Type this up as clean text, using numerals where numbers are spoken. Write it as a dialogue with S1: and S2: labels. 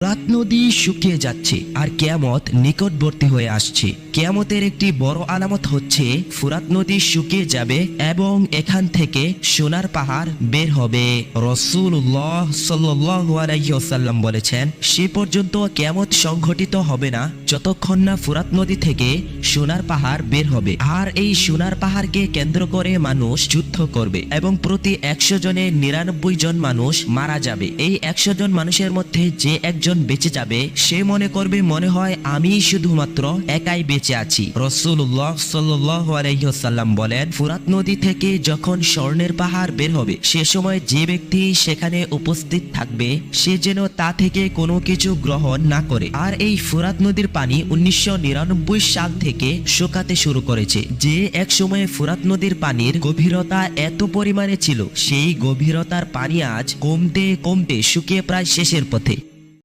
S1: ফুরাত নদী শুকিয়ে যাচ্ছে আর কিয়ামত নিকটবর্তী হয়ে আসছে। কিয়ামতের একটি বড় আলামত হচ্ছে ফুরাত নদী শুকিয়ে যাবে এবং এখান থেকে সোনার পাহাড় বের হবে। রাসূলুল্লাহ সাল্লাল্লাহু আলাইহি ওয়াসাল্লাম বলেছেন, সে পর্যন্ত কিয়ামত সংঘটিত হবে না যতক্ষণ না ফুরাত নদী থেকে সোনার পাহাড় বের হবে। আর এই সোনার পাহাড়কে কেন্দ্র করে মানুষ যুদ্ধ করবে এবং প্রতি 100 জনে 99 জন মানুষ মারা যাবে। এই 100 জন মানুষের মধ্যে যে একজন বেঁচে যাবে সে মনে করবে মনে হয় আমি শুধুমাত্র একাই বেঁচে আছি। রাসূলুল্লাহ সাল্লাল্লাহু আলাইহি ওয়াসাল্লাম বলেন, ফুরাত নদী থেকে যখন স্বর্ণের পাহাড় বের হবে সে সময় যে ব্যক্তি সেখানে উপস্থিত থাকবে সে যেন তা থেকে কোনো কিছু গ্রহণ না করে। আর এই ফুরাত নদীর পানি 1999 সাল থেকে শুকাতে শুরু করেছে। যে এক সময়ে ফুরাত নদীর পানির গভীরতা এত পরিমাণে ছিল সেই গভীরতার পানি আজ কমতে কমতে শুকিয়ে প্রায় শেষের পথে।